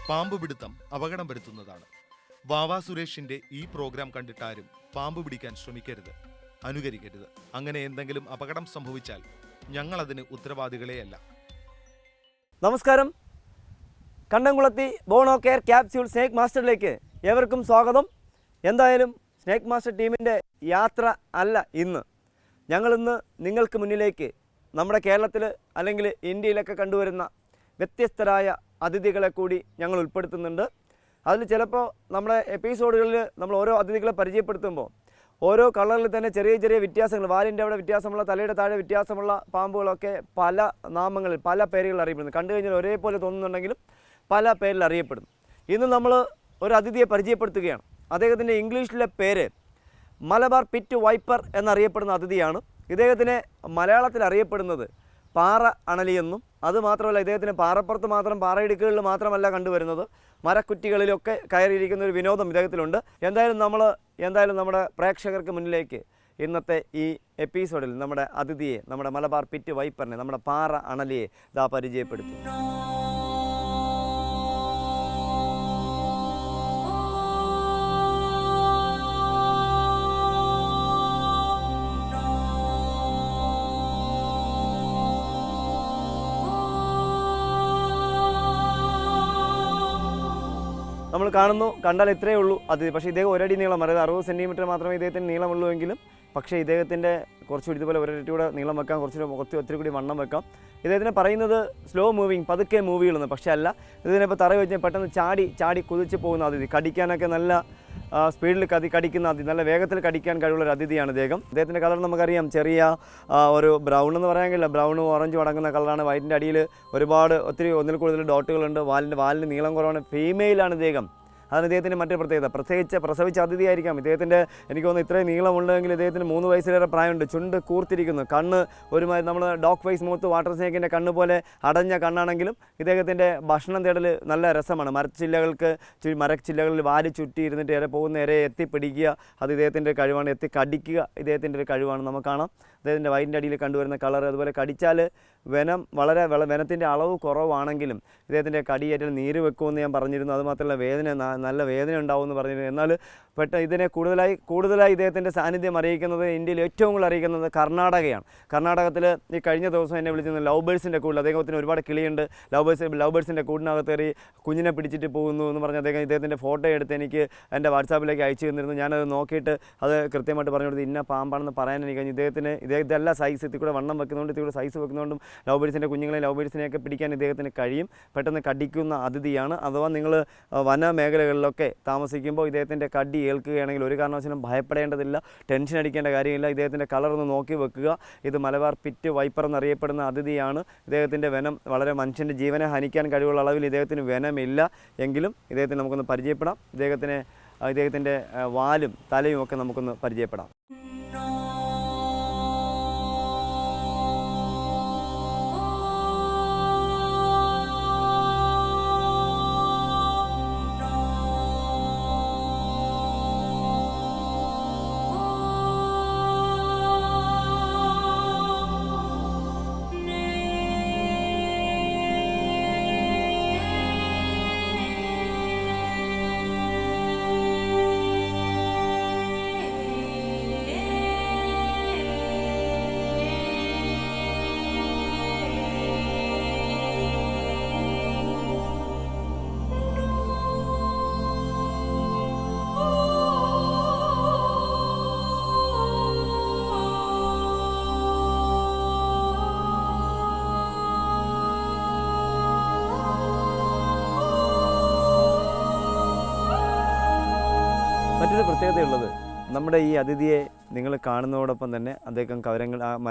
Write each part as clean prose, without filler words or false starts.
പാമ്പ് പിടുത്തം അപകടം വരുത്തുന്നതാണ്. വാവാ സുരേഷിന്റെ ഈ പ്രോഗ്രാം കണ്ടിട്ടാരും പാമ്പ് പിടിക്കാൻ ശ്രമിക്കരുത്, അനുകരിക്കരുത്. അങ്ങനെ എന്തെങ്കിലും അപകടം സംഭവിച്ചാൽ ഞങ്ങൾ അതിന് ഉത്തരവാദികളെയല്ല. നമസ്കാരം. കണ്ടംകുളത്തി ബോണോ കെയർ ക്യാപ്സ്യൂൾ സ്നേക്ക് മാസ്റ്ററിലേക്ക് ഏവർക്കും സ്വാഗതം. എന്തായാലും സ്നേക്ക് മാസ്റ്റർ ടീമിൻ്റെ യാത്ര അല്ല ഇന്ന്. ഞങ്ങളിന്ന് നിങ്ങൾക്ക് മുന്നിലേക്ക് നമ്മുടെ കേരളത്തിൽ അല്ലെങ്കിൽ ഇന്ത്യയിലൊക്കെ കണ്ടുവരുന്ന വ്യത്യസ്തരായ അതിഥികളെ കൂടി ഞങ്ങൾ ഉൾപ്പെടുത്തുന്നുണ്ട്. അതിൽ ചിലപ്പോൾ നമ്മുടെ എപ്പിസോഡുകളിൽ നമ്മൾ ഓരോ അതിഥികളെ പരിചയപ്പെടുത്തുമ്പോൾ ഓരോ കളറിൽ തന്നെ ചെറിയ ചെറിയ വ്യത്യാസങ്ങൾ, വാലിൻ്റെ അവിടെ വ്യത്യാസമുള്ള, തലയുടെ താഴെ വ്യത്യാസമുള്ള പാമ്പുകളൊക്കെ പല നാമങ്ങളിൽ പല പേരുകളിൽ അറിയപ്പെടുന്നു. കണ്ടു കഴിഞ്ഞാൽ ഒരേപോലെ തോന്നുന്നുണ്ടെങ്കിലും പല പേരിൽ അറിയപ്പെടുന്നു. ഇന്ന് നമ്മൾ ഒരു അതിഥിയെ പരിചയപ്പെടുത്തുകയാണ്. അദ്ദേഹത്തിൻ്റെ ഇംഗ്ലീഷിലെ പേര് മലബാർ പിറ്റ് വൈപ്പർ എന്നറിയപ്പെടുന്ന അതിഥിയാണ്. ഇദ്ദേഹത്തിനെ മലയാളത്തിൽ അറിയപ്പെടുന്നത് പാറ അണലിയെന്നും, അതുമാത്രമല്ല ഇദ്ദേഹത്തിന് പാറപ്പുറത്ത് മാത്രം, പാറയിടുക്കുകളിൽ മാത്രമല്ല കണ്ടുവരുന്നത്, മരക്കുറ്റികളിലൊക്കെ കയറിയിരിക്കുന്ന ഒരു വിനോദം ഇദ്ദേഹത്തിലുണ്ട്. എന്തായാലും നമ്മുടെ പ്രേക്ഷകർക്ക് മുന്നിലേക്ക് ഇന്നത്തെ ഈ എപ്പിസോഡിൽ നമ്മുടെ അതിഥിയെ, നമ്മുടെ മലബാർ പിറ്റ് വൈപ്പറിനെ, നമ്മുടെ പാറ അണലിയെ പരിചയപ്പെടുത്തും. നമ്മൾ കണ്ടാൽ ഇത്രയേ ഉള്ളൂ അതിഥി. പക്ഷേ ഇദ്ദേഹം ഒരടി നീളം, അതായത് 60 സെൻറ്റിമീറ്റർ മാത്രമേ ഇദ്ദേഹത്തിന് നീളമുള്ളൂ എങ്കിലും പക്ഷേ ഇദ്ദേഹത്തിൻ്റെ കുറച്ചുകൂടി ഇതുപോലെ ഒരടി കൂടെ നീളം വെക്കാം, ഒത്തിരി കൂടി വണ്ണം വെക്കാം. ഇദ്ദേഹത്തിന് പറയുന്നത് സ്ലോ മൂവിങ്, പതുക്കെ മൂവ് ചെയ്യുന്നത്. പക്ഷേ അല്ല, ഇതിനിപ്പോൾ തറ വെച്ച് പെട്ടെന്ന് ചാടി കുതിച്ച് പോകുന്ന അതിഥി. കടിക്കാനൊക്കെ നല്ല സ്പീഡിൽ കടിക്കുന്ന അതിഥി, നല്ല വേഗത്തിൽ കടിക്കാൻ കഴിവുള്ള അതിഥിയാണ് ഇദ്ദേഹം. ഇദ്ദേഹത്തിൻ്റെ കളർ നമുക്കറിയാം, ചെറിയ ഒരു ബ്രൗൺ എന്ന് പറയാൻ കഴിയില്ല, ബ്രൗണും ഓറഞ്ചും അടങ്ങുന്ന കളറാണ്. വൈറ്റിൻ്റെ അടിയിൽ ഒന്നിൽ കൂടുതൽ ഡോട്ടുകളുണ്ട്. വാലിന് നീളം കുറവാണ്. ഫീമെയിലാണ് ഇദ്ദേഹം. അതാണ് ഇദ്ദേഹത്തിൻ്റെ മറ്റൊരു പ്രത്യേകത. പ്രത്യേകിച്ച് പ്രസവിച്ച അതിഥിയായിരിക്കാം. ഇദ്ദേഹത്തിൻ്റെ എനിക്ക് തോന്നുന്നു ഇത്രയും നീളമുണ്ടെങ്കിൽ ഇദ്ദേഹത്തിന് 3 വയസ്സിലേറെ പ്രായമുണ്ട്. ചുണ്ട് കൂർത്തിരിക്കുന്നു, കണ്ണ് ഒരുമാതിരി നമ്മൾ ഡോഗ് ഫേസ് മൂത്ത് വാട്ടർ സ്നേക്കിൻ്റെ കണ്ണ് പോലെ അടഞ്ഞ കണ്ണാണെങ്കിലും ഇദ്ദേഹത്തിൻ്റെ ഭക്ഷണം തേടൽ നല്ല രസമാണ്. മരച്ചില്ലകളിൽ വാല് ചുറ്റി ഇരുന്നിട്ട് പോകുന്ന ഇരയെ എത്തിപ്പിടിക്കുക, അത് ഇദ്ദേഹത്തിൻ്റെ കഴിവാണ്. കടിക്കുക ഇദ്ദേഹത്തിൻ്റെ ഒരു കഴിവാണ്. നമുക്ക് കാണാം അദ്ദേഹത്തിൻ്റെ വയറ്റിൻ്റെ അടിയിൽ കണ്ടുവരുന്ന കളർ. അതുപോലെ കടിച്ചാൽ വെനത്തിൻ്റെ അളവ് കുറവാണെങ്കിലും ഇദ്ദേഹത്തിൻ്റെ കടിയേറ്റാൽ നീര് വെക്കുമെന്ന് ഞാൻ പറഞ്ഞിരുന്നു. അതുമാത്രമല്ല നല്ല വേദന ഉണ്ടാവുമെന്ന് പറഞ്ഞിരുന്നു. എന്നാൽ ഇതിനെ കൂടുതലായി ഇദ്ദേഹത്തിൻ്റെ സാന്നിധ്യം അറിയിക്കുന്നത്, ഇന്ത്യയിൽ ഏറ്റവും കൂടുതൽ അറിയിക്കുന്നത് കർണാടകയാണ്. കർണാടകത്തിൽ ഈ കഴിഞ്ഞ ദിവസം എന്നെ വിളിച്ചിരുന്നു ലവ് ബേഴ്സിൻ്റെ കൂടിൽ. അദ്ദേഹത്തിന് ഒരുപാട് കിളിയുണ്ട്. ലവ് ബേഴ്സിൻ്റെ കൂടിനകത്ത് കയറി കുഞ്ഞിനെ പിടിച്ചിട്ട് പോകുന്നു എന്ന് പറഞ്ഞ് ഇദ്ദേഹത്തിൻ്റെ ഫോട്ടോ എടുത്ത് എനിക്ക് എൻ്റെ വാട്സാപ്പിലേക്ക് അയച്ചു തന്നിരുന്നു. ഞാനത് നോക്കിയിട്ട് അത് കൃത്യമായിട്ട് പറഞ്ഞു കൊടുത്ത് ഇന്ന പാമ്പാണെന്ന് പറയാൻ എനിക്ക് കഴിഞ്ഞു. ഇതെല്ലാം സൈസ് ഇതിൽ കൂടെ വണ്ണം വെക്കുന്നതുകൊണ്ട്, ഇതിൽ കൂടെ സൈസ് വെക്കുന്നതുകൊണ്ടും ലവ് ബേഴ്സിനെയൊക്കെ പിടിക്കാൻ ഇദ്ദേഹത്തിന് കഴിയും. പെട്ടെന്ന് കടിക്കുന്ന അതിഥിയാണ്. അഥവാ നിങ്ങൾ വനമേഖലകളിലൊക്കെ താമസിക്കുമ്പോൾ ഇദ്ദേഹത്തിൻ്റെ കടി ഏൽക്കുകയാണെങ്കിൽ ഒരു കാരണവശാലും ഭയപ്പെടേണ്ടതില്ല, ടെൻഷൻ അടിക്കേണ്ട കാര്യമില്ല. ഇദ്ദേഹത്തിൻ്റെ കളർ ഒന്ന് നോക്കി വെക്കുക. ഇത് മലബാർ പിറ്റ് വൈപ്പർ എന്നറിയപ്പെടുന്ന അതിഥിയാണ്. ഇദ്ദേഹത്തിൻ്റെ വെനം വളരെ മനുഷ്യൻ്റെ ജീവനെ ഹനിക്കാൻ കഴിവുള്ള അളവിൽ ഇദ്ദേഹത്തിന് വെനമില്ല എങ്കിലും ഇദ്ദേഹത്തിന് നമുക്കൊന്ന് പരിചയപ്പെടാം. ഇദ്ദേഹത്തിൻ്റെ വാലും തലയും ഒക്കെ നമുക്കൊന്ന് പരിചയപ്പെടാം. മറ്റൊരു പ്രത്യേകതയുള്ളത്, നമ്മുടെ ഈ അതിഥിയെ നിങ്ങൾ കാണുന്നതോടൊപ്പം തന്നെ അദ്ദേഹം കവരങ്ങൾ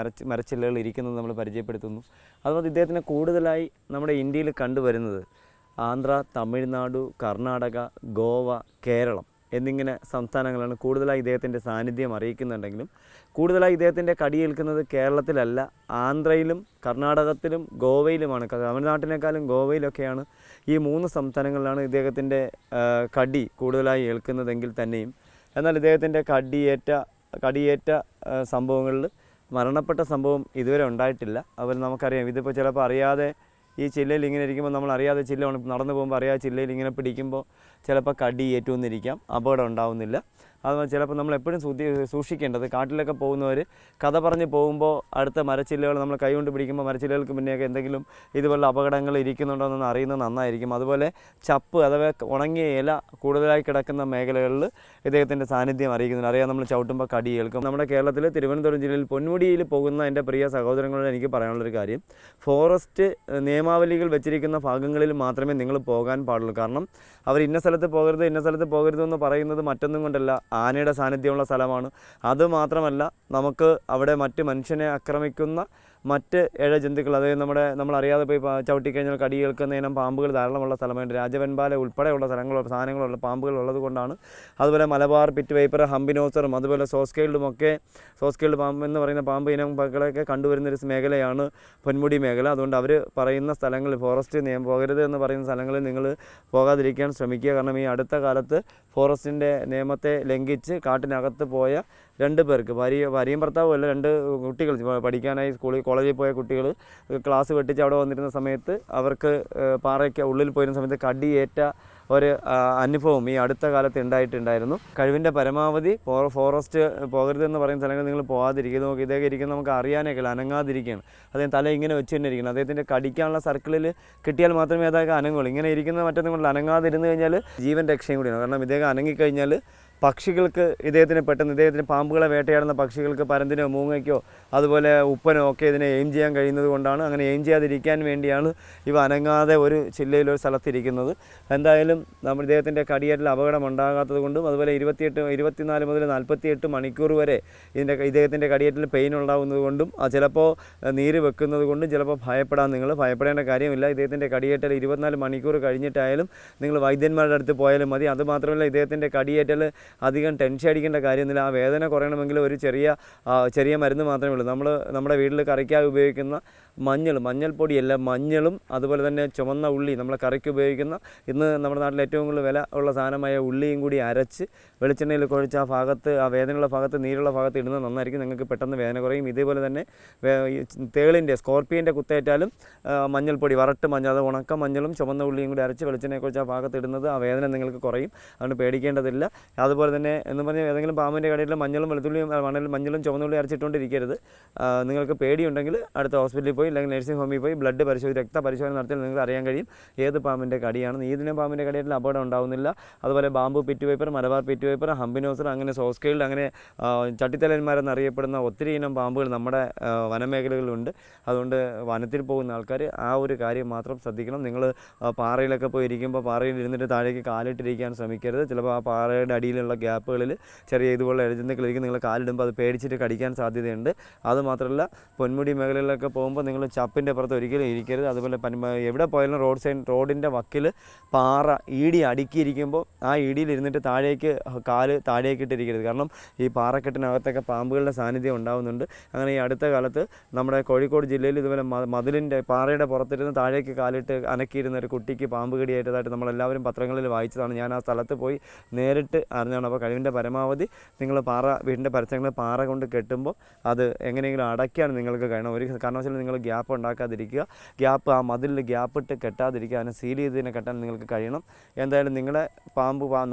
മരച്ചില്ലകൾ ഇരിക്കുന്നത് നമ്മൾ പരിചയപ്പെടുത്തുന്നു. അതുപോലെ ഇദ്ദേഹത്തിനെ കൂടുതലായി നമ്മുടെ ഇന്ത്യയിൽ കണ്ടുവരുന്നത് ആന്ധ്ര, തമിഴ്നാട്, കർണാടക, ഗോവ, കേരളം എന്നിങ്ങനെ സംസ്ഥാനങ്ങളാണ് കൂടുതലായി ഇദ്ദേഹത്തിൻ്റെ സാന്നിധ്യം അറിയിക്കുന്നുണ്ടെങ്കിലും കൂടുതലായി ഇദ്ദേഹത്തിൻ്റെ കടിയേൽക്കുന്നത് കേരളത്തിലല്ല, ആന്ധ്രയിലും കർണാടകത്തിലും ഗോവയിലുമാണ്. തമിഴ്നാട്ടിനേക്കാളും ഗോവയിലൊക്കെയാണ്. ഈ 3 സംസ്ഥാനങ്ങളിലാണ് ഇദ്ദേഹത്തിൻ്റെ കടി കൂടുതലായി ഏൽക്കുന്നതെങ്കിൽ തന്നെയും എന്നാൽ ഇദ്ദേഹത്തിൻ്റെ കടിയേറ്റ സംഭവങ്ങളിൽ മരണപ്പെട്ട സംഭവം ഇതുവരെ ഉണ്ടായിട്ടില്ല. അതുപോലെ നമുക്കറിയാം, ഇതിപ്പോൾ ചിലപ്പോൾ അറിയാതെ ഈ ചില്ലയിൽ ഇങ്ങനെ ഇരിക്കുമ്പോൾ നമ്മൾ അറിയാതെ ചില്ല നടന്നു പോകുമ്പോൾ അറിയാതെ ചില്ലയിൽ ഇങ്ങനെ പിടിക്കുമ്പോൾ ചിലപ്പോൾ കടി ഏറ്റുവന്നിരിക്കാം, അപകടം ഉണ്ടാവുന്നില്ല. അതുപോലെ ചിലപ്പോൾ നമ്മൾ എപ്പോഴും സൂക്ഷിക്കേണ്ടത്, കാട്ടിലൊക്കെ പോകുന്നവർ കഥ പറഞ്ഞ് പോകുമ്പോൾ അടുത്ത മരച്ചില്ലകൾ നമ്മൾ കൈകൊണ്ട് പിടിക്കുമ്പോൾ മരച്ചില്ലകൾക്ക് മുന്നെയൊക്കെ എന്തെങ്കിലും ഇതുപോലുള്ള അപകടങ്ങൾ ഇരിക്കുന്നുണ്ടോ എന്ന് അറിയുന്നത് നന്നായിരിക്കും. അതുപോലെ ചപ്പ് അഥവാ ഉണങ്ങിയ ഇല കൂടുതലായി കിടക്കുന്ന മേഖലകളിൽ ഇദ്ദേഹത്തിൻ്റെ സാന്നിധ്യം അറിയിക്കുന്നുണ്ട്. അറിയാം, നമ്മൾ ചവിട്ടുമ്പോൾ കടി കേൾക്കും. നമ്മുടെ കേരളത്തിൽ തിരുവനന്തപുരം ജില്ലയിൽ പൊന്മുടിയിൽ പോകുന്ന എൻ്റെ പ്രിയ സഹോദരങ്ങളോട് എനിക്ക് പറയാനുള്ളൊരു കാര്യം, ഫോറസ്റ്റ് നിയമാവലികൾ വെച്ചിരിക്കുന്ന ഭാഗങ്ങളിൽ മാത്രമേ നിങ്ങൾ പോകാൻ പാടുള്ളൂ. കാരണം അവർ ഇന്ന സ്ഥലത്ത് പോകരുത് ഇന്ന സ്ഥലത്ത് പോകരുത് എന്ന് പറയുന്നത് മറ്റൊന്നും കൊണ്ടല്ല, ആനയുടെ സാന്നിധ്യമുള്ള സ്ഥലമാണ്. അതുമാത്രമല്ല, നമുക്ക് അവിടെ മറ്റ് മനുഷ്യനെ ആക്രമിക്കുന്ന മറ്റ് ജന്തുക്കൾ, അതായത് നമ്മളറിയാതെ പോയി ചവിട്ടിക്കഴിഞ്ഞാൽ കടി കേൾക്കുന്ന ഇനം പാമ്പുകൾ ധാരാളമുള്ള സ്ഥലമുണ്ട്. രാജവൻപാല ഉൾപ്പെടെയുള്ള സാധനങ്ങളുള്ള പാമ്പുകൾ ഉള്ളത് കൊണ്ടാണ്. അതുപോലെ മലബാർ പിറ്റ് വൈപ്പർ, ഹംബിനോസറും അതുപോലെ സോസ്കെയിൽഡ് പാമ്പ് എന്ന് പറയുന്ന പാമ്പ് ഇനങ്ങളൊക്കെ കണ്ടുവരുന്നൊരു മേഖലയാണ് പൊന്മുടി മേഖല. അതുകൊണ്ട് അവർ പറയുന്ന സ്ഥലങ്ങളിൽ, ഫോറസ്റ്റ് പോകരുത് എന്ന് പറയുന്ന സ്ഥലങ്ങളിൽ നിങ്ങൾ പോകാതിരിക്കാൻ ശ്രമിക്കുക. കാരണം ഈ അടുത്ത കാലത്ത് ഫോറസ്റ്റിൻ്റെ നിയമത്തെ ലംഘിച്ച് കാട്ടിനകത്ത് പോയ 2 പേർക്ക്, ഭാര്യയും ഭർത്താവും അല്ല, 2 കുട്ടികൾ പഠിക്കാനായി കോളേജിൽ പോയ കുട്ടികൾ ക്ലാസ് വെട്ടിച്ച് അവിടെ വന്നിരുന്ന സമയത്ത് അവർക്ക് പാറയ്ക്ക് ഉള്ളിൽ പോയിരുന്ന സമയത്ത് കടിയേറ്റ ഒരു അനുഭവം ഈ അടുത്ത കാലത്ത് ഉണ്ടായിട്ടുണ്ടായിരുന്നു. കഴിവിൻ്റെ പരമാവധി ഫോറസ്റ്റ് പോകരുതെന്ന് പറയുന്ന സ്ഥലങ്ങൾ നിങ്ങൾ പോകാതിരിക്കുന്നു. ഇദ്ദേഹം ഇരിക്കുന്നത് നമുക്ക് അറിയാനൊക്കെയില്ല, അനങ്ങാതിരിക്കുകയാണ്. അദ്ദേഹം തല ഇങ്ങനെ വെച്ച് തന്നെ ഇരിക്കണം. അദ്ദേഹത്തിൻ്റെ കടിക്കാനുള്ള സർക്കിളിൽ കിട്ടിയാൽ മാത്രമേ അതൊക്കെ അനങ്ങുള്ളൂ. ഇങ്ങനെ ഇരിക്കുന്ന മറ്റൊന്നും കൊണ്ട് അനങ്ങാതിരുന്ന് കഴിഞ്ഞാൽ ജീവൻ രക്ഷയും കൂടിയാണ്. കാരണം ഇദ്ദേഹം അനങ്ങിക്കഴിഞ്ഞാൽ പക്ഷികൾക്ക് ഇദ്ദേഹത്തിന് പാമ്പുകളെ വേട്ടയാടുന്ന പക്ഷികൾക്ക് പരന്തിനോ മൂങ്ങയ്ക്കോ അതുപോലെ ഉപ്പനോ ഒക്കെ ഇതിനെ എയിം ചെയ്യാൻ കഴിയുന്നത് കൊണ്ടാണ്. അങ്ങനെ എയിം ചെയ്യാതിരിക്കാൻ വേണ്ടിയാണ് ഇവ അനങ്ങാതെ ഒരു ചില്ലയിലൊരു സ്ഥലത്തിരിക്കുന്നത്. എന്തായാലും ഇദ്ദേഹത്തിൻ്റെ കടിയേറ്റിൽ അപകടം ഉണ്ടാകാത്തത് കൊണ്ടും അതുപോലെ 24 മുതൽ 48 മണിക്കൂർ വരെ ഇദ്ദേഹത്തിൻ്റെ കടിയേറ്റിൽ പെയിൻ ഉണ്ടാകുന്നത് കൊണ്ടും ചിലപ്പോൾ നീര് വെക്കുന്നത് കൊണ്ടും ചിലപ്പോൾ നിങ്ങൾ ഭയപ്പെടേണ്ട കാര്യമില്ല. ഇദ്ദേഹത്തിൻ്റെ കടിയേറ്റൽ 24 മണിക്കൂർ കഴിഞ്ഞിട്ടായാലും നിങ്ങൾ വൈദ്യന്മാരുടെ അടുത്ത് പോയാലും മതി. അതുമാത്രമല്ല, ഇദ്ദേഹത്തിൻ്റെ കടിയേറ്റൽ അധികം ടെൻഷൻ അടിക്കേണ്ട കാര്യമൊന്നുമില്ല. ആ വേദന കുറയണമെങ്കിൽ ഒരു ചെറിയ മരുന്ന് മാത്രമേ ഉള്ളൂ. നമ്മുടെ വീട്ടിൽ കറിക്കായി ഉപയോഗിക്കുന്ന മഞ്ഞൾപ്പൊടിയല്ല, മഞ്ഞളും അതുപോലെ തന്നെ ചുവന്ന ഉള്ളി, നമ്മളെ കറിക്ക് ഉപയോഗിക്കുന്ന ഇന്ന് നമ്മുടെ നാട്ടിൽ ഏറ്റവും കൂടുതൽ വില ഉള്ള സാധനമായ ഉള്ളിയും കൂടി അരച്ച് വെളിച്ചെണ്ണയിൽ കുഴച്ച് ആ വേദനയുള്ള ഭാഗത്ത്, നീരുള്ള ഭാഗത്ത് ഇടുന്നത് നന്നായിരിക്കും. നിങ്ങൾക്ക് പെട്ടെന്ന് വേദന കുറയും. ഇതേപോലെ തന്നെ സ്കോർപ്പിയൻ്റെ കുത്തേറ്റാലും മഞ്ഞൾപ്പൊടി, വരട്ട് മഞ്ഞൾ, അത് ഉണക്ക മഞ്ഞളും ചുവന്ന ഉള്ളിയും കൂടി അരച്ച് വെളിച്ചെണ്ണയെ കുറിച്ച് ആ ഭാഗത്ത് ഇടുന്നത് ആ വേദന നിങ്ങൾക്ക് കുറയും. അതുകൊണ്ട് പേടിക്കേണ്ടതില്ല. അതുപോലെ തന്നെ എന്ന് പറഞ്ഞാൽ ഏതെങ്കിലും പാമ്പിൻ്റെ കടയിൽ മഞ്ഞളും ചുവന്നുള്ളി അരച്ചിട്ടുകൊണ്ടിരിക്കരുത്. നിങ്ങൾക്ക് പേടിയുണ്ടെങ്കിൽ അടുത്ത ഹോസ്പിറ്റലിൽ പോയി അല്ലെങ്കിൽ നഴ്സിംഗ് ഹോമിൽ പോയി ബ്ലഡ് രക്തപരിശോധന നടത്തിയാൽ നിങ്ങൾക്ക് അറിയാൻ കഴിയും ഏത് പാമ്പിൻ്റെ കടിയാണ്. ഇതിനും പാമ്പിൻ്റെ കടിയായിട്ട് അപകടം ഉണ്ടാകുന്നില്ല. അതുപോലെ bamboo pit viper, Malabar pit viper, hump nosed, അങ്ങനെ സോസ്കെയിൽഡ്, അങ്ങനെ ചട്ടിത്തലന്മാരെന്നറിയപ്പെടുന്ന ഒത്തിരി ഇനം പാമ്പുകൾ നമ്മുടെ വനമേഖലകളിലുണ്ട്. അതുകൊണ്ട് വനത്തിൽ പോകുന്ന ആൾക്കാർ ആ ഒരു കാര്യം മാത്രം ശ്രദ്ധിക്കണം. നിങ്ങൾ പാറയിലൊക്കെ പോയി ഇരിക്കുമ്പോൾ പാറയിൽ ഇരുന്നിട്ട് താഴേക്ക് കാലിട്ടിരിക്കാൻ ശ്രമിക്കരുത്. ചിലപ്പോൾ ആ പാറയുടെ അടിയിലുള്ള ഗ്യാപ്പുകളിൽ ചെറിയ ഇതുപോലെ ഇഴജന്തുക്കളിരിക്കും. നിങ്ങൾ കാലിടുമ്പോൾ അത് പേടിച്ചിട്ട് കടിക്കാൻ സാധ്യതയുണ്ട്. അതുമാത്രമല്ല, പൊന്മുടി മേഖലയിലൊക്കെ പോകുമ്പോൾ നിങ്ങൾ ചപ്പിൻ്റെ പുറത്ത് ഒരിക്കലും ഇരിക്കരുത്. അതുപോലെ എവിടെ പോയാലും റോഡിൻ്റെ വക്കിൽ പാറ ഈടി അടുക്കിയിരിക്കുമ്പോൾ ആ ഈടിയിൽ ഇരുന്നിട്ട് കാല് താഴേക്ക് ഇട്ടിരിക്കരുത്. കാരണം ഈ പാറക്കെട്ടിനകത്തൊക്കെ പാമ്പുകളുടെ സാന്നിധ്യം ഉണ്ടാകുന്നുണ്ട്. അങ്ങനെ ഈ അടുത്ത കാലത്ത് നമ്മുടെ കോഴിക്കോട് ജില്ലയിൽ ഇതുപോലെ പാറയുടെ പുറത്തിരുന്ന് താഴേക്ക് കാലിട്ട് അനക്കിയിരുന്ന ഒരു കുട്ടിക്ക് പാമ്പ് കടിയേറ്റതായിട്ട് നമ്മളെല്ലാവരും പത്രങ്ങളിൽ വായിച്ചതാണ്. ഞാൻ ആ സ്ഥലത്ത് പോയി നേരിട്ട് അറിഞ്ഞാണ്. അപ്പോൾ കഴിവിൻ്റെ പരമാവധി നിങ്ങൾ വീടിൻ്റെ പരിസരങ്ങളിൽ പാറ കൊണ്ട് കെട്ടുമ്പോൾ അത് എങ്ങനെയെങ്കിലും അടയ്ക്കാൻ നിങ്ങൾക്ക് കഴിയണം. ഒരു കാരണവശാലും നിങ്ങൾ ഗ്യാപ്പ് ഉണ്ടാക്കാതിരിക്കുക. ആ മതിലിൽ ഗ്യാപ്പിട്ട് കെട്ടാതിരിക്കുക. അതിനെ സീൽ ചെയ്തതിനെ കെട്ടാൻ നിങ്ങൾക്ക് കഴിയണം. എന്തായാലും നിങ്ങളുടെ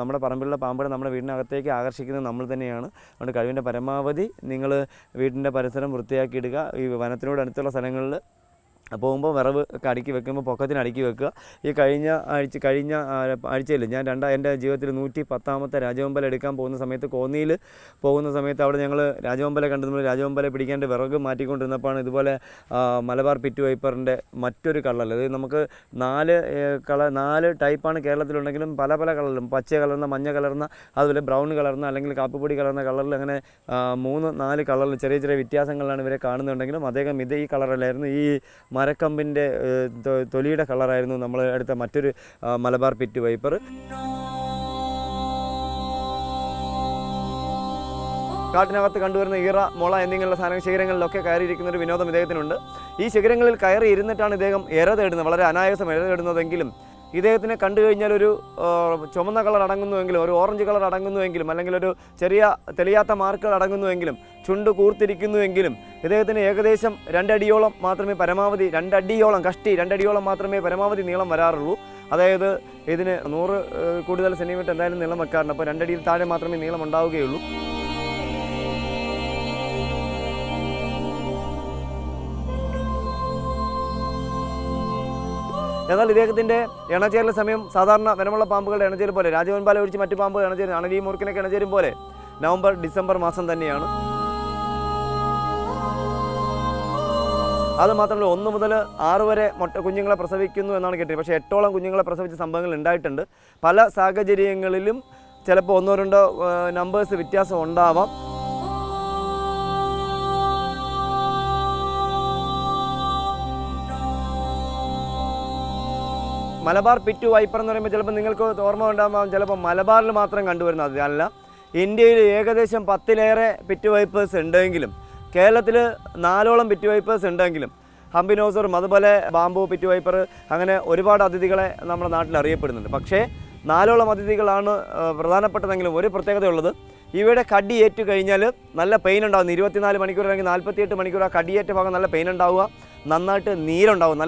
നമ്മുടെ പറമ്പിലുള്ള പാമ്പുകളെ നമ്മുടെ വീടിനകത്തേക്ക് ആകർഷിക്കുന്നത് നമ്മൾ തന്നെയാണ്. അതുകൊണ്ട് കഴിവിൻ്റെ പരമാവധി നിങ്ങൾ വീടിൻ്റെ പരിസരം വൃത്തിയാക്കി ഇടുക. ഈ വനത്തിനോട് അടുത്തുള്ള സ്ഥലങ്ങളിൽ പോകുമ്പോൾ വിറവ് അടുക്കി വെക്കുമ്പോൾ പൊക്കത്തിന് അടുക്കി വെക്കുക. ഈ കഴിഞ്ഞ ആഴ്ചയിൽ ഞാൻ എൻ്റെ ജീവിതത്തിൽ 110ാമത്തെ രാജവെമ്പല എടുക്കാൻ പോകുന്ന സമയത്ത്, കോന്നിയിൽ പോകുന്ന സമയത്ത് അവിടെ ഞങ്ങൾ രാജവെമ്പല കണ്ടു. നമ്മൾ രാജവെമ്പല പിടിക്കാണ്ട് വിറക് മാറ്റിക്കൊണ്ടിരുന്നപ്പോഴാണ് ഇതുപോലെ മലബാർ പിറ്റ് വൈപ്പറിൻ്റെ മറ്റൊരു കളർ, അതായത് നമുക്ക് 4 ടൈപ്പാണ് കേരളത്തിലുണ്ടെങ്കിലും പല കളറിലും, പച്ച കലർന്ന, മഞ്ഞ കലർന്ന, അതുപോലെ ബ്രൗൺ കലർന്ന, അല്ലെങ്കിൽ കാപ്പിപ്പൊടി കലർന്ന കളറിൽ, അങ്ങനെ 3-4 കളറിൽ ചെറിയ വ്യത്യാസങ്ങളാണ് ഇവരെ കാണുന്നുണ്ടെങ്കിലും അദ്ദേഹം ഈ കളറല്ലായിരുന്നു. ഈ മരക്കമ്പിൻ്റെ തൊലിയുടെ കളറായിരുന്നു നമ്മൾ എടുത്ത മറ്റൊരു മലബാർ പിറ്റ് വൈപ്പർ. കാട്ടിനകത്ത് കണ്ടുവരുന്ന ഈറ, മുള എന്നിങ്ങനെയുള്ള ശിഖരങ്ങളിലൊക്കെ കയറിയിരിക്കുന്ന ഒരു വിനോദം ഇദ്ദേഹത്തിനുണ്ട്. ഈ ശിഖരങ്ങളിൽ കയറി ഇരുന്നിട്ടാണ് ഇദ്ദേഹം ഇര തേടുന്നത്, വളരെ അനായാസം ഇര തേടുന്നതെങ്കിലും ഇദ്ദേഹത്തിനെ കണ്ടു കഴിഞ്ഞാൽ ഒരു ചുമന്ന കളർ അടങ്ങുന്നുവെങ്കിലും ഒരു ഓറഞ്ച് കളർ അടങ്ങുന്നുവെങ്കിലും അല്ലെങ്കിൽ ഒരു ചെറിയ തെളിയാത്ത മാർക്കുകൾ അടങ്ങുന്നുവെങ്കിലും ചുണ്ട് കൂർത്തിരിക്കുന്നുവെങ്കിലും ഇദ്ദേഹത്തിന് ഏകദേശം 2 അടിയോളം മാത്രമേ പരമാവധി 2 അടിയോളം കഷ്ടി 2 അടിയോളം മാത്രമേ പരമാവധി നീളം വരാറുള്ളൂ. അതായത് ഇതിന് 100 കൂടുതൽ സെൻറ്റിമീറ്റർ എന്തായാലും നീളം വെക്കാറുണ്ട്. അപ്പോൾ 2 അടിയിൽ താഴെ മാത്രമേ നീളം ഉണ്ടാവുകയുള്ളൂ. എന്നാൽ ഇദ്ദേഹത്തിൻ്റെ ഇണചേരൽ സമയം സാധാരണ വനമുള്ള പാമ്പുകളുടെ ഇണചേരൽ പോലെ രാജവൻപാല ഒഴിച്ച് മറ്റു പാമ്പുകൾ ഇണചേരും അണലി മൂർഖനൊക്കെ ഇണചേരും പോലെ നവംബർ ഡിസംബർ മാസം തന്നെയാണ്. അത് മാത്രമല്ല 1 മുതൽ 6 വരെ കുഞ്ഞുങ്ങളെ പ്രസവിക്കുന്നു എന്നാണ് കേട്ടത്. പക്ഷേ 8ഓളം കുഞ്ഞുങ്ങളെ പ്രസവിച്ച സംഭവങ്ങൾ ഉണ്ടായിട്ടുണ്ട്. പല സാഹചര്യങ്ങളിലും ചിലപ്പോൾ 1-2 നമ്പേഴ്സ് വ്യത്യാസം ഉണ്ടാവാം. മലബാർ പിറ്റ് വൈപ്പർ എന്ന് പറയുമ്പോൾ ചിലപ്പോൾ നിങ്ങൾക്ക് ഓർമ്മ ഉണ്ടാകാം, ചിലപ്പോൾ മലബാറിൽ മാത്രം കണ്ടുവരുന്നത് അല്ല. ഇന്ത്യയിൽ ഏകദേശം 10-ലേറെ പിറ്റ് വൈപ്പേഴ്സ് ഉണ്ടെങ്കിലും കേരളത്തിൽ 4ഓളം പിറ്റ് വൈപ്പേഴ്സ് ഉണ്ടെങ്കിലും ഹംബിനോസറും അതുപോലെ ബാംബു പിറ്റ് വൈപ്പർ അങ്ങനെ ഒരുപാട് അതിഥികളെ നമ്മുടെ നാട്ടിൽ അറിയപ്പെടുന്നുണ്ട്. പക്ഷേ 4ഓളം അതിഥികളാണ് പ്രധാനപ്പെട്ടതെങ്കിലും ഒരു പ്രത്യേകതയുള്ളത്, ഇവയുടെ കടിയേറ്റ് കഴിഞ്ഞാൽ നല്ല പെയിൻ ഉണ്ടാകും. 24 മണിക്കൂർ അല്ലെങ്കിൽ 48 മണിക്കൂർ ആ കടിയേറ്റ ഭാഗം നല്ല പെയിൻ ഉണ്ടാവുക, നന്നായിട്ട് നീരുണ്ടാവും,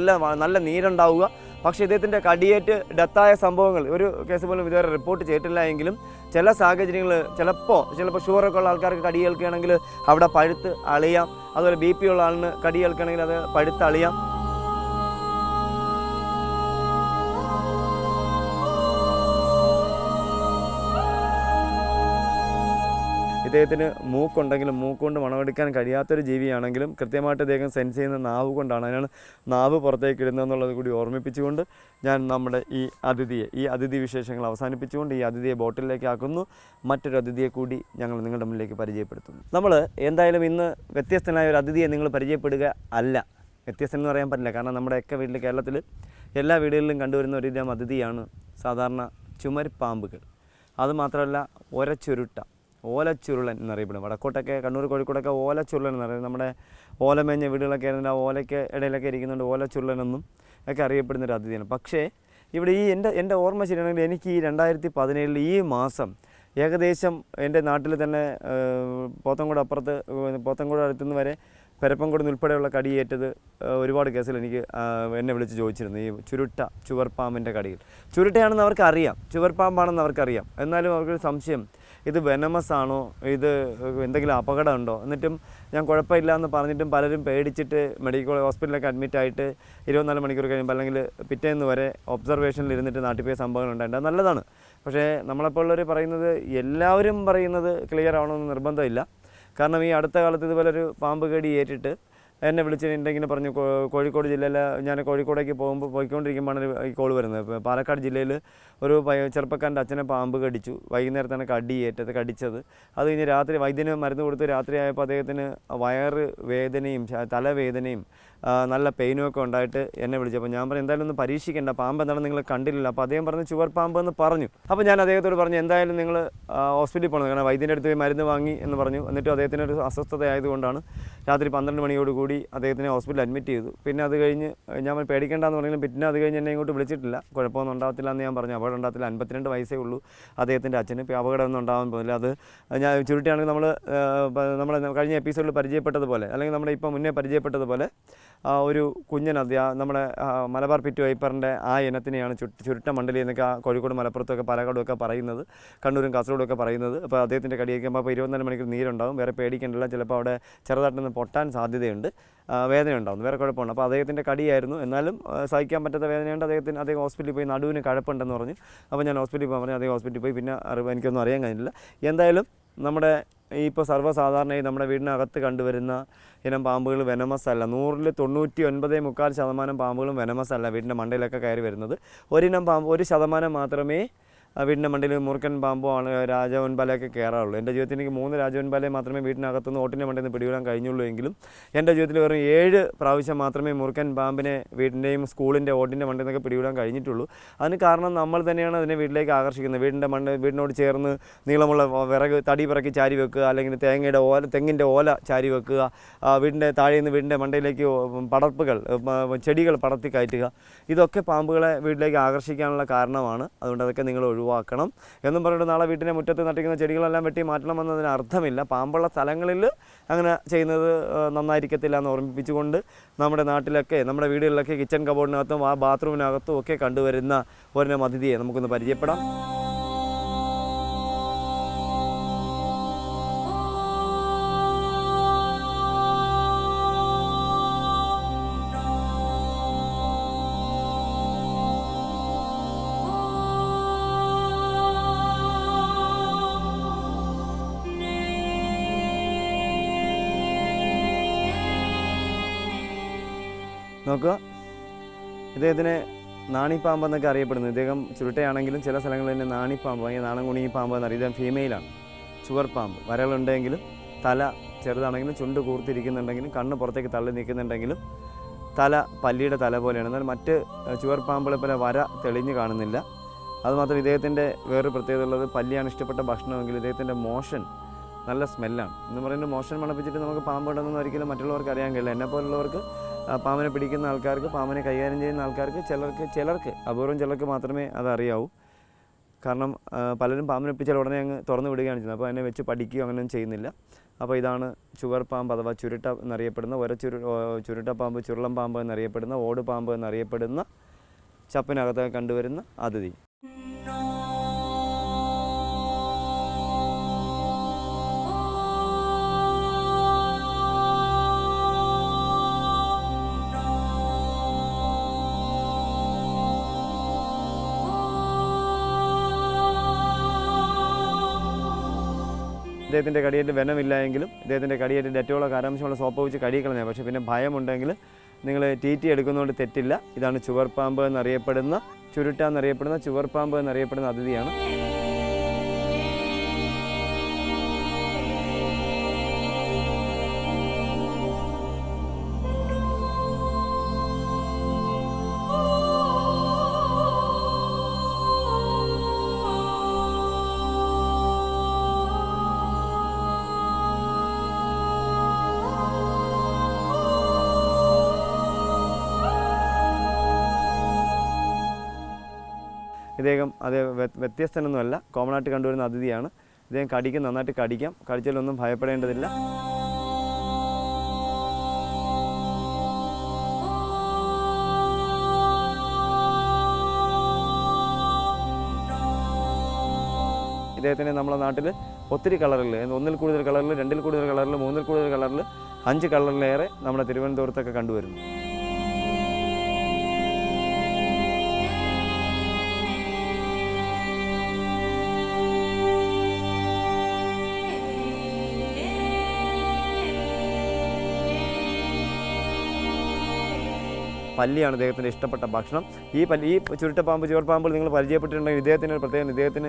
നല്ല നീരുണ്ടാവുക. പക്ഷേ ഇദ്ദേഹത്തിൻ്റെ കടിയേറ്റ് ഡെത്തായ സംഭവങ്ങൾ ഒരു കേസ് പോലും ഇതുവരെ റിപ്പോർട്ട് ചെയ്തിട്ടില്ല. എങ്കിലും ചില സാഹചര്യങ്ങൾ ചിലപ്പോൾ ഷുഗറൊക്കെ ഉള്ള ആൾക്കാർക്ക് കടി കേൾക്കുകയാണെങ്കിൽ അവിടെ പഴുത്ത് അളിയാം. അതുപോലെ BP ഉള്ള ആളിന് കടി കേൾക്കുകയാണെങ്കിൽ അത് പഴുത്ത് അളിയാം. ഇദ്ദേഹത്തിന് മൂക്കുണ്ടെങ്കിലും മൂക്കുകൊണ്ട് മണമെടുക്കാൻ കഴിയാത്തൊരു ജീവിയാണെങ്കിലും കൃത്യമായിട്ട് ഇദ്ദേഹം സെൻസ് ചെയ്യുന്ന നാവ് കൊണ്ടാണ്. അതിനാണ് നാവ് പുറത്തേക്ക് ഇടുന്നതെന്നുള്ളത് കൂടി ഓർമ്മിപ്പിച്ചുകൊണ്ട് ഞാൻ നമ്മുടെ ഈ അതിഥി വിശേഷങ്ങൾ അവസാനിപ്പിച്ചുകൊണ്ട് ഈ അതിഥിയെ ബോട്ടിലേക്ക് ആക്കുന്നു. മറ്റൊരു അതിഥിയെ കൂടി ഞങ്ങൾ നിങ്ങളുടെ മുന്നിലേക്ക് പരിചയപ്പെടുത്തുന്നു. നമ്മൾ എന്തായാലും ഇന്ന് വ്യത്യസ്തനായ ഒരു അതിഥിയെ നിങ്ങൾ പരിചയപ്പെടുക അല്ല. വ്യത്യസ്തം എന്ന് പറയാൻ പറ്റില്ല, കാരണം നമ്മുടെയൊക്കെ വീട്ടിൽ കേരളത്തിൽ എല്ലാ വീടുകളിലും കണ്ടുവരുന്ന ഒരു അതിഥിയാണ് സാധാരണ ചുമർപ്പാമ്പുകൾ. അതുമാത്രമല്ല ഓലച്ചുരുളൻ എന്നറിയപ്പെടും. വടക്കോട്ടൊക്കെ കണ്ണൂർ കോഴിക്കോടൊക്കെ ഓലച്ചുരുളൻ എന്നറിയുന്നത് നമ്മുടെ ഓലമേഞ്ഞ വീടുകളൊക്കെ ആയിരുന്നില്ല, ഓലയ്ക്ക് ഇടയിലൊക്കെ ഇരിക്കുന്നുണ്ട് ഓലച്ചുരുളനെന്നും ഒക്കെ അറിയപ്പെടുന്നൊരു അതിഥിയാണ്. പക്ഷേ ഇവിടെ ഈ എൻ്റെ ഓർമ്മ ശരിയാണെങ്കിൽ എനിക്ക് ഈ 2017 ഈ മാസം ഏകദേശം എൻ്റെ നാട്ടിൽ തന്നെ പോത്തൻകോട് അടുത്തുനിന്ന് വരെ പരപ്പൻകോട് ഉൾപ്പെടെയുള്ള കടിയേറ്റത് ഒരുപാട് കേസിൽ എനിക്ക് എന്നെ വിളിച്ച് ചോദിച്ചിരുന്നു. ഈ ചുവർപ്പാമ്പിൻ്റെ കടിയിൽ ചുരുട്ടയാണെന്ന് അവർക്കറിയാം, ചുവർപ്പാമ്പാണെന്ന് അവർക്കറിയാം. എന്നാലും അവർക്കൊരു സംശയം, ഇത് വെനമസ് ആണോ, ഇത് എന്തെങ്കിലും അപകടമുണ്ടോ? എന്നിട്ടും ഞാൻ കുഴപ്പമില്ല എന്ന് പറഞ്ഞിട്ടും പലരും പേടിച്ചിട്ട് മെഡിക്കൽ ഹോസ്പിറ്റലിലൊക്കെ അഡ്മിറ്റായിട്ട് 24 മണിക്കൂർ കഴിയുമ്പോൾ അല്ലെങ്കിൽ പിറ്റേന്ന് വരെ ഒബ്സർവേഷനിൽ ഇരുന്നിട്ട് നാട്ടിൽ പോയ സംഭവങ്ങളുണ്ടായിട്ട് അത് നല്ലതാണ്. പക്ഷേ നമ്മളെപ്പോലുള്ളവർ പറയുന്നത് എല്ലാവരും പറയുന്നത് ക്ലിയർ ആവണമെന്ന് നിർബന്ധമില്ല. കാരണം ഈ അടുത്ത കാലത്ത് ഇതുപോലൊരു പാമ്പ് കടി ഏറ്റിട്ട് എന്നെ വിളിച്ചിട്ടുണ്ടെങ്കിൽ പറഞ്ഞു, കോഴിക്കോട് ജില്ലയിൽ ഞാൻ കോഴിക്കോടേക്ക് പോയിക്കൊണ്ടിരിക്കുമ്പോഴാണ് ഈ കോൾ വരുന്നത്. പാലക്കാട് ജില്ലയിൽ ഒരു ചെറുപ്പക്കാരൻ്റെ അച്ഛനെ പാമ്പ് കടിച്ചു. വൈകുന്നേരത്താണ് കടിച്ചത്. അത് കഴിഞ്ഞ് രാത്രി വൈദ്യന് മരുന്ന് കൊടുത്ത് രാത്രിയായപ്പോൾ അദ്ദേഹത്തിന് വയറ് വേദനയും തലവേദനയും നല്ല പെയിനും ഒക്കെ ഉണ്ടായിട്ട് എന്നെ വിളിച്ചപ്പോൾ ഞാൻ പറഞ്ഞു, എന്തായാലും ഒന്ന് പരീക്ഷിക്കേണ്ട, പാമ്പ് എന്താണെന്ന് നിങ്ങൾ കണ്ടില്ല. അപ്പോൾ അദ്ദേഹം പറഞ്ഞു ചുവർപ്പാമ്പ് എന്ന് പറഞ്ഞു. അപ്പോൾ ഞാൻ അദ്ദേഹത്തോട് പറഞ്ഞു, എന്തായാലും നിങ്ങൾ ഹോസ്പിറ്റലിൽ പോകണം, കാരണം വൈദ്യൻ്റെ അടുത്ത് പോയി മരുന്ന് വാങ്ങി എന്ന് പറഞ്ഞു. എന്നിട്ടും അദ്ദേഹത്തിന് ഒരു അസ്വസ്ഥത ആയതുകൊണ്ടാണ് രാത്രി 12 മണിയോടുകൂടി അദ്ദേഹത്തിനെ ഹോസ്പിറ്റലിൽ അഡ്മിറ്റ് ചെയ്തു. പിന്നെ അത് കഴിഞ്ഞ് ഞാൻ പേടിക്കേണ്ടെന്ന് പറഞ്ഞാലും പിന്നെ അത് കഴിഞ്ഞ് എന്നെ ഇങ്ങോട്ട് വിളിച്ചിട്ടില്ല. കുഴപ്പമൊന്നും ഉണ്ടാകത്തില്ല എന്ന് ഞാൻ പറഞ്ഞു. അപകടം ഉണ്ടാകത്തില്ല, 52 വയസ്സേ ഉള്ളൂ അദ്ദേഹത്തിൻ്റെ അച്ഛന്. ഇപ്പോൾ അപകടമൊന്നും ഉണ്ടാകാൻ പോകുന്നില്ല. അത് ഞാൻ ചുരുട്ടിയാണെങ്കിൽ നമ്മൾ കഴിഞ്ഞ എപ്പിസോഡിൽ പരിചയപ്പെട്ടതുപോലെ അല്ലെങ്കിൽ നമ്മുടെ ഇപ്പോൾ മുന്നേ പരിചയപ്പെട്ടതുപോലെ ഒരു കുഞ്ഞനദ്യ നമ്മുടെ മലബാർ പിറ്റ് വൈപ്പറിൻ്റെ ആ ഇനത്തിനെയാണ് ചുരുട്ട മണ്ഡലി എന്നൊക്കെ കോഴിക്കോട് മലപ്പുറത്തൊക്കെ പാലക്കാടും ഒക്കെ പറയുന്നത്, കണ്ണൂരും കാസർഗോഡും ഒക്കെ പറയുന്നത്. അപ്പോൾ അദ്ദേഹത്തിൻ്റെ കടിയേക്കുമ്പോൾ അപ്പോൾ 24 മണിക്കൂർ നീരുണ്ടാവും, വേറെ പേടിക്കേണ്ടില്ല. ചിലപ്പോൾ അവിടെ ചെറുതായിട്ടൊന്ന് പൊട്ടാൻ സാധ്യതയുണ്ട്, വേദന ഉണ്ടാകുന്നു, വേറെ കുഴപ്പമുണ്ട്. അപ്പോൾ അദ്ദേഹത്തിൻ്റെ കടിയായിരുന്നു, എന്നാലും സഹിക്കാൻ പറ്റാത്ത വേദനയുണ്ട്. അദ്ദേഹം ഹോസ്പിറ്റലിൽ പോയി നടുവിന് കഴപ്പുണ്ടെന്ന് പറഞ്ഞു. അപ്പോൾ ഞാൻ ഹോസ്പിറ്റലിൽ പോകാൻ പറഞ്ഞു. അദ്ദേഹം ഹോസ്പിറ്റലിൽ പോയി. പിന്നെ എനിക്കൊന്നും അറിയാൻ കഴിഞ്ഞില്ല. എന്തായാലും നമ്മുടെ ഇപ്പോൾ സർവ്വസാധാരണയായി നമ്മുടെ വീടിനകത്ത് കണ്ടുവരുന്ന ഇനം പാമ്പുകൾ വെനമസ് അല്ല. 100-ൽ 99.4% പാമ്പുകളും വെനമസ് അല്ല വീടിൻ്റെ മണ്ടയിലൊക്കെ കയറി വരുന്നത്. 1% മാത്രമേ വീടിൻ്റെ മണ്ടയിൽ മൂർഖൻ പാമ്പോ ആണ് രാജവൻപാലയൊക്കെ കയറാറുള്ളൂ. എൻ്റെ ജീവിതത്തിൽ എനിക്ക് 3 രാജവൻപാലയെ മാത്രമേ വീടിനകത്തുനിന്ന് ഓട്ടിൻ്റെ മണ്ടയിൽ നിന്ന് പിടികൂടാൻ കഴിഞ്ഞുള്ളൂ എങ്കിലും എൻ്റെ ജീവിതത്തിൽ വെറും 7 പ്രാവശ്യം മാത്രമേ മൂർഖൻ പാമ്പിനെ വീടിൻ്റെയും സ്കൂളിൻ്റെ ഓട്ടിൻ്റെ മണ്ടയിൽ നിന്നൊക്കെ പിടികൂടാൻ കഴിഞ്ഞിട്ടുള്ളൂ. അതിന് കാരണം നമ്മൾ തന്നെയാണ് അതിനെ വീട്ടിലേക്ക് ആകർഷിക്കുന്നത്. വീടിനോട് ചേർന്ന് നീളമുള്ള വിറക് തടി പിറക്കി ചാരി വെക്കുക, അല്ലെങ്കിൽ തെങ്ങിൻ്റെ ഓല ചാരി വെക്കുക, വീടിൻ്റെ താഴെ നിന്ന് വീടിൻ്റെ മണ്ടയിലേക്ക് പടർപ്പുകൾ ചെടികൾ പടർത്തി കയറ്റുക. ഇതൊക്കെ പാമ്പുകളെ വീട്ടിലേക്ക് ആകർഷിക്കാനുള്ള കാരണമാണ്. അതുകൊണ്ട് അതൊക്കെ നിങ്ങൾ ഒഴിവാക്കണം. എന്നും പറഞ്ഞിട്ട് നാളെ വീട്ടിൻ്റെ മുറ്റത്ത് നട്ടിരിക്കുന്ന ചെടികളെല്ലാം വെട്ടി മാറ്റണമെന്നതിന് അർത്ഥമില്ല. പാമ്പുള്ള സ്ഥലങ്ങളിൽ അങ്ങനെ ചെയ്യുന്നത് നന്നായിരിക്കത്തില്ല എന്ന് ഓർമ്മിപ്പിച്ചുകൊണ്ട് നമ്മുടെ നാട്ടിലൊക്കെ നമ്മുടെ വീടുകളിലൊക്കെ കിച്ചൺ കബോർഡിനകത്തും ബാത്റൂമിനകത്തും ഒക്കെ കണ്ടുവരുന്ന ഒരു അതിഥിയെ നമുക്കൊന്ന് പരിചയപ്പെടാം. നോക്കുക, ഇദ്ദേഹത്തിനെ നാണിപ്പാമ്പെന്നൊക്കെ അറിയപ്പെടുന്നു. ഇദ്ദേഹം ചുരുട്ടയാണെങ്കിലും ചില സ്ഥലങ്ങളിൽ തന്നെ നാണിപ്പാമ്പ്, അല്ലെങ്കിൽ നാണംകുണി പാമ്പ് എന്നറിയാം. ഇദ്ദേഹം ഫീമെയിലാണ്. ചുവർ പാമ്പ്. വരകളുണ്ടെങ്കിലും തല ചെറുതാണെങ്കിലും ചുണ്ട് കൂർത്തിരിക്കുന്നുണ്ടെങ്കിലും കണ്ണ് പുറത്തേക്ക് തള്ളി നിൽക്കുന്നുണ്ടെങ്കിലും തല പല്ലിയുടെ തല പോലെയാണ്. എന്നാൽ മറ്റ് ചുവർ പാമ്പുകളെ പോലെ വര തെളിഞ്ഞ് കാണുന്നില്ല. അതുമാത്രം ഇദ്ദേഹത്തിൻ്റെ വേറൊരു പ്രത്യേകത ഉള്ളത്, പല്ലിയാണ് ഇഷ്ടപ്പെട്ട ഭക്ഷണമെങ്കിൽ ഇദ്ദേഹത്തിൻ്റെ മോഷൻ നല്ല സ്മെല്ലാണ്. എന്ന് പറയുന്നത് മോഷൻ മണപ്പിച്ചിട്ട് നമുക്ക് പാമ്പുണ്ടെന്നൊന്നും ഒരിക്കലും മറ്റുള്ളവർക്ക് അറിയാൻ കഴിയില്ല. എന്നെപ്പോലുള്ളവർക്ക് പാമ്പിനെ പിടിക്കുന്ന ആൾക്കാർക്ക്, പാമ്പിനെ കൈകാര്യം ചെയ്യുന്ന ആൾക്കാർക്ക് ചിലർക്ക് അപൂർവം ചിലർക്ക് മാത്രമേ അതറിയാവൂ. കാരണം പലരും പാമ്പിനെ പിടിച്ചാൽ ഉടനെ അങ്ങ് തുറന്നു വിടുകയാണ് ചെയ്യുന്നത്. അപ്പോൾ അതിനെ വെച്ച് പഠിക്കുകയോ അങ്ങനെയൊന്നും ചെയ്യുന്നില്ല. അപ്പോൾ ഇതാണ് ചുവർ പാമ്പ് അഥവാ ചുരുട്ട എന്നറിയപ്പെടുന്ന ചുരുട്ടപ്പാമ്പ്, ചുരുളം പാമ്പ് എന്നറിയപ്പെടുന്ന, ഓട് പാമ്പ് എന്നറിയപ്പെടുന്ന ചപ്പിനകത്ത് കണ്ടുവരുന്ന അതിഥി. ഇദ്ദേഹത്തിൻ്റെ കടിയേറ്റ് വെനമില്ല എങ്കിലും ഇദ്ദേഹത്തിൻ്റെ കടിയേറ്റ് ഡെറ്റോളോ കാരാംശമുള്ള സോപ്പ് വെച്ച് കടിക്കളഞ്ഞാൽ. പക്ഷേ പിന്നെ ഭയമുണ്ടെങ്കിൽ നിങ്ങൾ TT എടുക്കുന്നതുകൊണ്ട് തെറ്റില്ല. ഇതാണ് ചുവർ പാമ്പ് എന്നറിയപ്പെടുന്ന, ചുരുട്ട എന്നറിയപ്പെടുന്ന, ചുവർ പാമ്പ് എന്നറിയപ്പെടുന്ന അതിഥിയാണ്. ഇദ്ദേഹം അത് വ്യത്യസ്തനൊന്നുമല്ല, കോമണായിട്ട് കണ്ടുവരുന്ന അതിഥിയാണ്. ഇദ്ദേഹം നന്നായിട്ട് കടിക്കാം. കടിച്ചാലൊന്നും ഭയപ്പെടേണ്ടതില്ല. ഇദ്ദേഹത്തിനെ നമ്മുടെ നാട്ടിൽ ഒത്തിരി കളറിൽ, 1-ൽ കൂടുതൽ കളറിൽ, 2-ൽ കൂടുതൽ കളറിൽ, 3-ൽ കൂടുതൽ കളറിൽ, 5 കളറിലേറെ നമ്മുടെ തിരുവനന്തപുരത്തൊക്കെ കണ്ടുവരുന്നു. പല്ലിയാണ് ഇദ്ദേഹത്തിൻ്റെ ഇഷ്ടപ്പെട്ട ഭക്ഷണം. ഈ ചുരുട്ടപ്പാമ്പ്, ചുവർപ്പാമ്പ് നിങ്ങൾ പരിചയപ്പെട്ടിട്ടുണ്ടെങ്കിൽ ഇദ്ദേഹത്തിന് ഒരു പ്രത്യേകം, ഇദ്ദേഹത്തിന്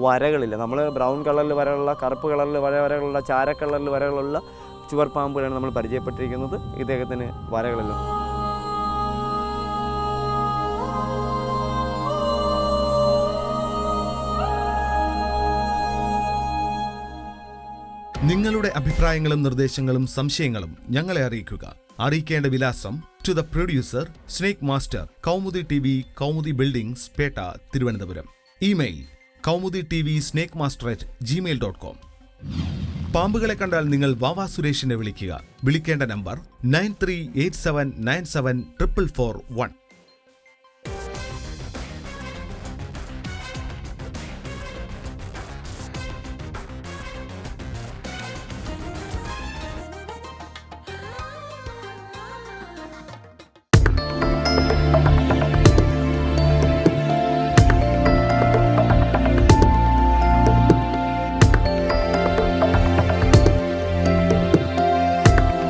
വരകളില്ല. നമ്മൾ ബ്രൗൺ കളറിൽ വരകളുള്ള, കറുപ്പ് കളറിൽ വരകളുള്ള, ചാര കളറിൽ വരകളുള്ള ചുവർപ്പാമ്പുകളാണ് നമ്മൾ പരിചയപ്പെട്ടിരിക്കുന്നത്. ഇദ്ദേഹത്തിന് വരകളില്ല. നിങ്ങളുടെ അഭിപ്രായങ്ങളും നിർദ്ദേശങ്ങളും സംശയങ്ങളും ഞങ്ങളെ അറിയിക്കുക. അറിയിക്കേണ്ട വിലാസം: to the producer, snake master, Kaumudi TV, Kaumudi buildings, Pettah, Thiruvananthapuram. Email: kaumuditvsnakemaster@gmail.com. പാമ്പുകളെ കണ്ടാൽ നിങ്ങൾ വാവാ സുരേഷിനെ വിളിക്കുക. വിളിക്കേണ്ട നമ്പർ 9387974441.